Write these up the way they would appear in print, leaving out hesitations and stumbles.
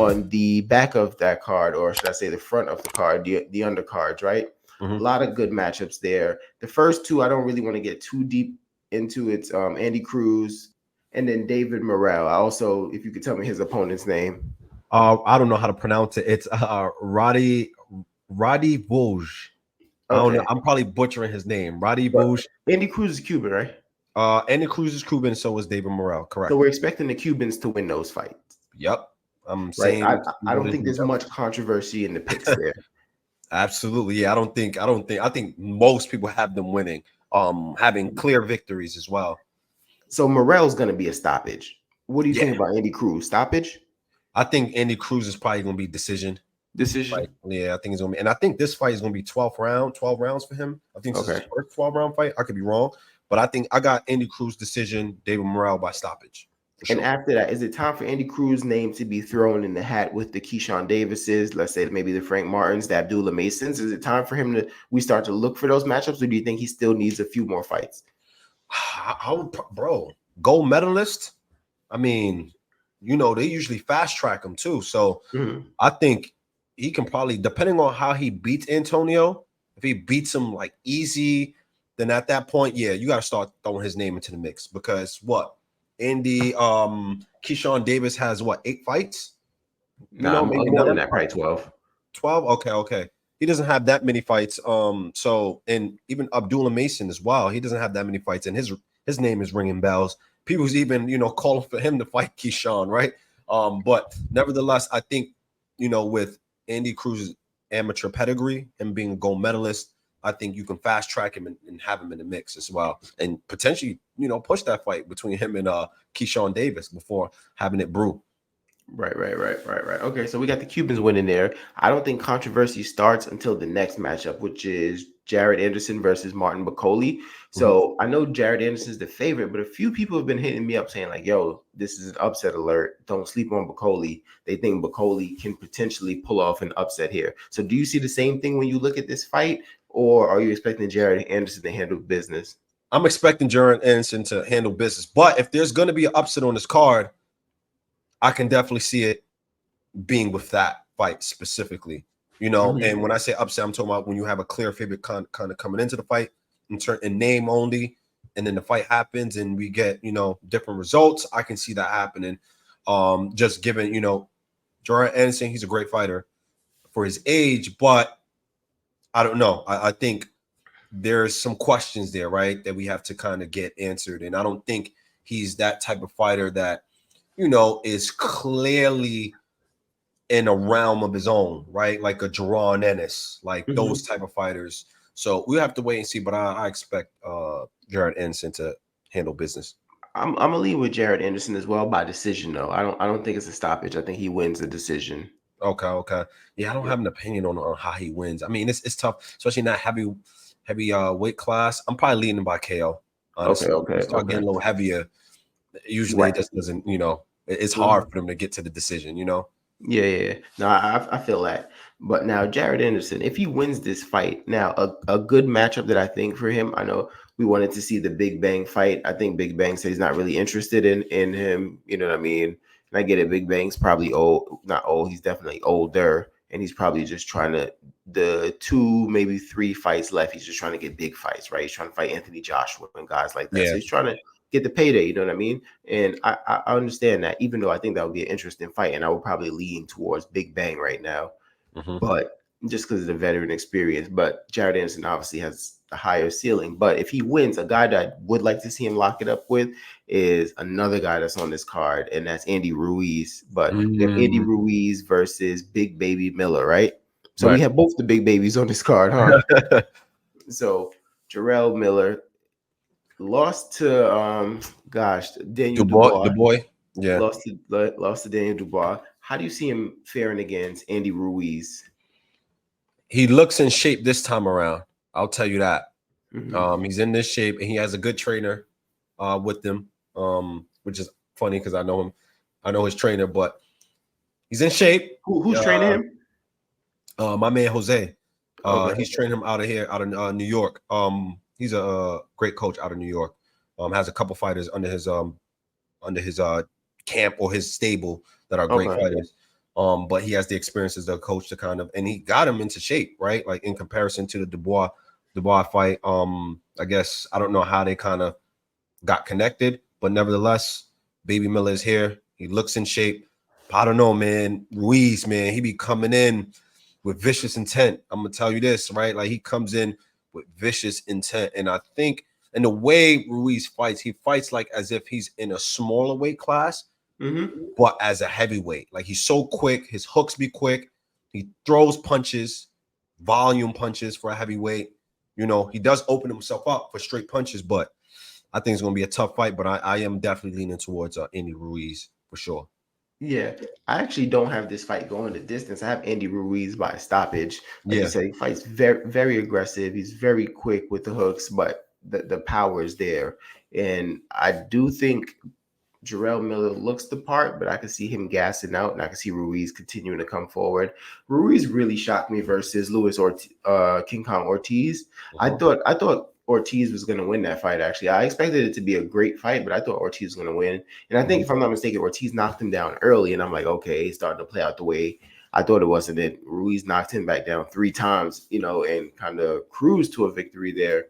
on the back of that card, or should I say the front of the card, the undercards, right? A lot of good matchups there. The first two, I don't really want to get too deep into. It's Andy Cruz and then David Morrell. I also, if you could tell me his opponent's name. I don't know how to pronounce it. It's Roddy Woj. I don't know. I'm probably butchering his name. Roddy Woj. Andy Cruz is Cuban, right? Andy Cruz is Cuban, so is David Morrell. Correct. So we're expecting the Cubans to win those fights. Yep. I'm right. saying I don't think there's much controversy in the picks there. Absolutely. Yeah, I think most people have them winning, having clear victories as well. So Morrell's gonna be a stoppage. What do you think about Andy Cruz? Stoppage? I think Andy Cruz is probably gonna be decision. Decision. Yeah, I think it's gonna be, and I think this fight is gonna be 12 rounds for him. I think this is his first 12-round fight. I could be wrong, but I think I got Andy Cruz decision, David Morrell by stoppage. And after that, is it time for Andy Cruz's name to be thrown in the hat with the Keyshawn Davises, let's say maybe the Frank Martins, the Abdullah Masons? Is it time for him we start to look for those matchups, or do you think he still needs a few more fights? Bro, gold medalist. I mean, they usually fast track him too. So I think he can probably, depending on how he beats Antonio, if he beats him like easy, then at that point, you got to start throwing his name into the mix, because Andy, Keyshawn Davis has 8 fights? Maybe more than that, probably 12. 12? Okay. He doesn't have that many fights. So, and even Abdullah Mason as well, he doesn't have that many fights, and his name is ringing bells. People's even, calling for him to fight Keyshawn, right? But nevertheless, I think, with Andy Cruz's amateur pedigree and being a gold medalist, I think you can fast track him and have him in the mix as well, and potentially, push that fight between him and Keyshawn Davis before having it brew. Right. Okay, so we got the Cubans winning there. I don't think controversy starts until the next matchup, which is Jared Anderson versus Martin Bakole. So I know Jared Anderson's the favorite, but a few people have been hitting me up saying like, yo, this is an upset alert. Don't sleep on Bakole. They think Bakole can potentially pull off an upset here. So do you see the same thing when you look at this fight, or are you expecting Jared Anderson to handle business? I'm expecting Jared Anderson to handle business, but if there's going to be an upset on this card, I can definitely see it being with that fight specifically, And when I say upset, I'm talking about when you have a clear favorite kind of coming into the fight in name only, and then the fight happens and we get, different results. I can see that happening. Just given, Jared Anderson, he's a great fighter for his age, but I don't know. I think there's some questions there, right, that we have to kind of get answered. And I don't think he's that type of fighter that, is clearly in a realm of his own, right? Like a Jaron Ennis, like those type of fighters. So we have to wait and see, but I expect Jared Anderson to handle business. I'm gonna leave with Jared Anderson as well by decision, though. I don't think it's a stoppage. I think he wins the decision. Okay. Yeah, I don't have an opinion on how he wins. I mean, it's tough, especially in that heavy weight class. I'm probably leading him by KO. Honestly. Okay. Start getting a little heavier. Usually it just doesn't, it's hard for them to get to the decision, Yeah. No, I feel that. But now Jared Anderson, if he wins this fight, now a good matchup that I think for him, I know we wanted to see the Big Bang fight. I think Big Bang said he's not really interested in him. You know what I mean? And I get it. Big Bang's probably not old. He's definitely older. And he's probably just trying to, the 2, maybe 3 fights left, he's just trying to get big fights, right? He's trying to fight Anthony Joshua and guys like that. Yeah. So he's trying to get the payday, you know what I mean? And I understand that, even though I think that would be an interesting fight, and I would probably lean towards Big Bang right now. But just because of the veteran experience. But Jared Anderson obviously has a higher ceiling. But if he wins, a guy that I would like to see him lock it up with is another guy that's on this card, and that's Andy Ruiz. But we have Andy Ruiz versus Big Baby Miller, right? So we have both the big babies on this card, huh? So Jarrell Miller lost to Daniel Dubois. Yeah. Lost to Daniel Dubois. How do you see him faring against Andy Ruiz? He looks in shape this time around. I'll tell you that. He's in this shape, and he has a good trainer with him, which is funny because I know him. I know his trainer, but he's in shape. Who's training him? My man Jose. He's training him out of New York. He's a great coach out of New York. Has a couple fighters under his camp or his stable that are great fighters. But he has the experience as a coach to kind of, and he got him into shape, right? Like in comparison to the Dubois fight. I guess I don't know how they kind of got connected, but nevertheless, Baby Miller is here. He looks in shape. I don't know, man. Ruiz, man, he be coming in with vicious intent. I'm gonna tell you this, right? Like he comes in with vicious intent, and I think, and the way Ruiz fights, he fights like as if he's in a smaller weight class, but as a heavyweight. Like he's so quick, his hooks be quick. He throws punches, volume punches for a heavyweight. You know, he does open himself up for straight punches, but I think it's going to be a tough fight. But I am definitely leaning towards Andy Ruiz for sure. Yeah, I actually don't have this fight going the distance. I have Andy Ruiz by stoppage. Like you said, he fights very, very aggressive. He's very quick with the hooks, but the power is there. And I do think Jarrell Miller looks the part, but I can see him gassing out, and I can see Ruiz continuing to come forward. Ruiz really shocked me versus King Kong Ortiz. I thought Ortiz was going to win that fight. Actually, I expected it to be a great fight, but I thought Ortiz was going to win. And I think, if I'm not mistaken, Ortiz knocked him down early, and I'm like, okay, he's starting to play out the way I thought it was. And then Ruiz knocked him back down 3 times, and kind of cruised to a victory there.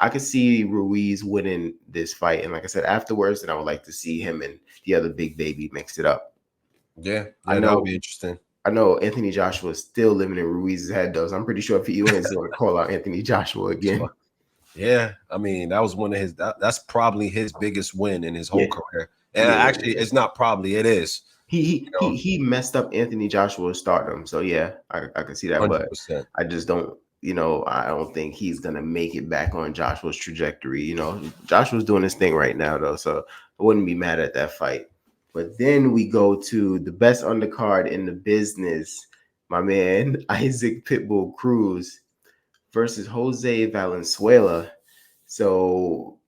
I could see Ruiz winning this fight, and like I said, afterwards, then I would like to see him and the other big baby mix it up. Yeah, I that would know. be interesting. I know Anthony Joshua is still living in Ruiz's head, though. So I'm pretty sure if he wins, he's going to call out Anthony Joshua again. Yeah, I mean that was one of his. That's probably his biggest win in his whole career. And actually, it's not probably. It is. He messed up Anthony Joshua's stardom. So yeah, I can see that, 100%. but I just don't. I don't think he's gonna make it back on Joshua's trajectory. Joshua's doing his thing right now, though, so I wouldn't be mad at that fight. But then we go to the best undercard in the business, my man Isaac Pitbull Cruz versus Jose Valenzuela. So,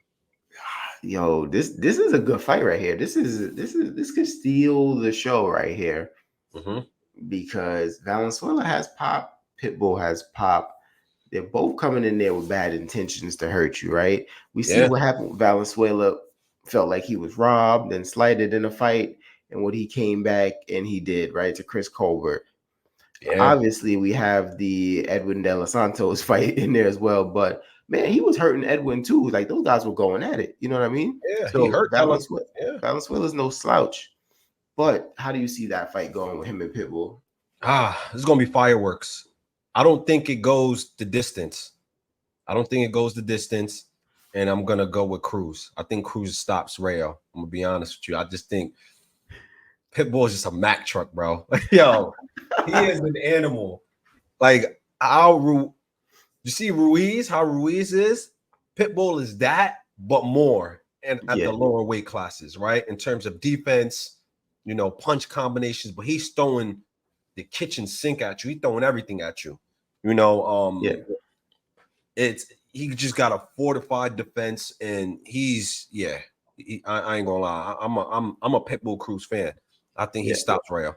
this is a good fight right here. This could steal the show right here, because Valenzuela has pop, Pitbull has pop. They're both coming in there with bad intentions to hurt you, right? We see what happened with Valenzuela. Felt like he was robbed and slighted in a fight, and what he came back and he did, right, to Chris Colbert. Obviously, we have the Edwin De Los Santos fight in there as well, but man, he was hurting Edwin too. Like, those guys were going at it. You know what I mean? Yeah, he So hurt Valenzuela's no slouch. But how do you see that fight going with him and Pitbull? This is gonna be fireworks. I don't think it goes the distance. And I'm gonna go with Cruz. I think Cruz stops Rayo. I'm gonna be honest with you. I just think Pitbull is just a Mack truck, bro. Yo, he is an animal. Like, you see Ruiz, how Ruiz is? Pitbull is that, but more, and at the lower weight classes, right? In terms of defense, punch combinations, but he's throwing the kitchen sink at you. He's throwing everything at you. He just got a fortified defense, and I ain't gonna lie. I'm a Pitbull Cruz fan. I think he stops Rayo.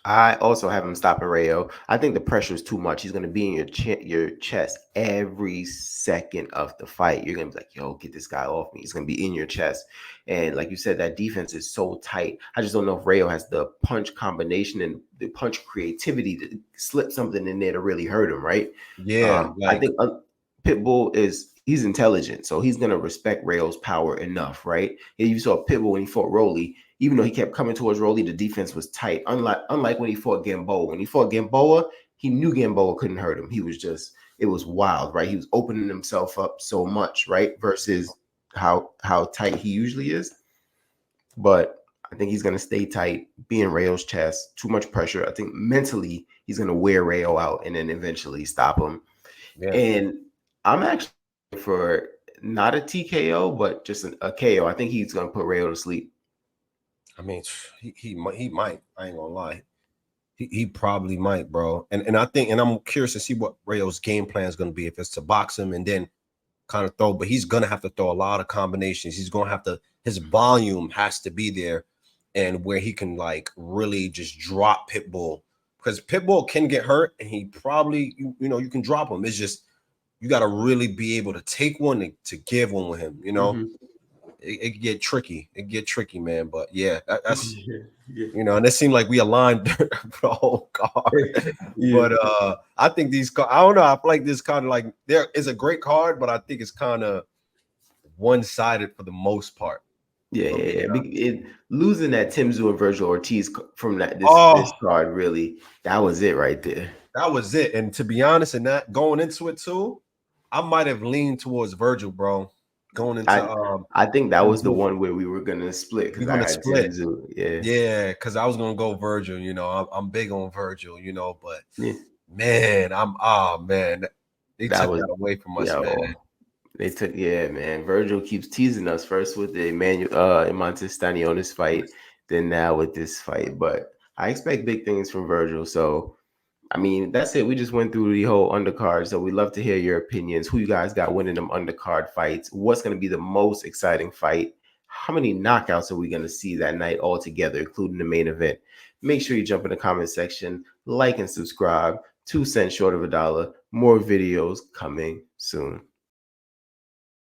I also have him stopping Rayo. I think the pressure is too much. He's going to be in your chest every second of the fight. You're going to be like, yo, get this guy off me. He's going to be in your chest. And like you said, that defense is so tight. I just don't know if Rayo has the punch combination and the punch creativity to slip something in there to really hurt him, right? I think Pitbull he's intelligent, so he's going to respect Rayo's power enough, right? And you saw Pitbull when he fought Rolly. Even though he kept coming towards Rolly, the defense was tight. Unlike when he fought Gamboa. When he fought Gamboa, he knew Gamboa couldn't hurt him. It was wild, right? He was opening himself up so much, right? Versus how tight he usually is. But I think he's going to stay tight, be in Rayo's chest. Too much pressure. I think mentally he's going to wear Rayo out and then eventually stop him. Yeah. And I'm actually for not a TKO, but just a KO. I think he's going to put Rayo to sleep. I mean, he might. I ain't gonna lie. He probably might, bro. And I think, and I'm curious to see what Rayo's game plan is gonna be. If it's to box him and then kind of throw, but he's gonna have to throw a lot of combinations. He's gonna have to. His volume has to be there, and where he can like really just drop Pitbull, because Pitbull can get hurt, and he probably you can drop him. It's just you got to really be able to take one to give one with him. it get tricky. It get tricky, man. But yeah, that's Yeah. and it seemed like we aligned for the whole card. Yeah. But I think I don't know. I feel like this kind of like there is a great card, but I think it's kind of one-sided for the most part. Yeah, For yeah, me, yeah. Losing that Timzu and Virgil Ortiz from this oh, card, really, that was it right there. that was it. And to be honest, and that going into it too, I might have leaned towards Virgil, bro. Going into I I think that was the Timzu. one where we were gonna split We're because I gonna had split. Timzu. Yeah, Yeah, because I was gonna go Virgil. I'm big on Virgil. But yeah. man, man, they That took was that away from us, man. yo. They took man. Virgil keeps teasing us first with the Emmanuel Stanionis fight, then now with this fight. But I expect big things from Virgil. So I mean, that's it. We just went through the whole undercard. So we love to hear your opinions. Who you guys got winning them undercard fights? What's going to be the most exciting fight? How many knockouts are we going to see that night all together, including the main event? Make sure you jump in the comment section, like and subscribe. 2 cents short of $1. More videos coming soon.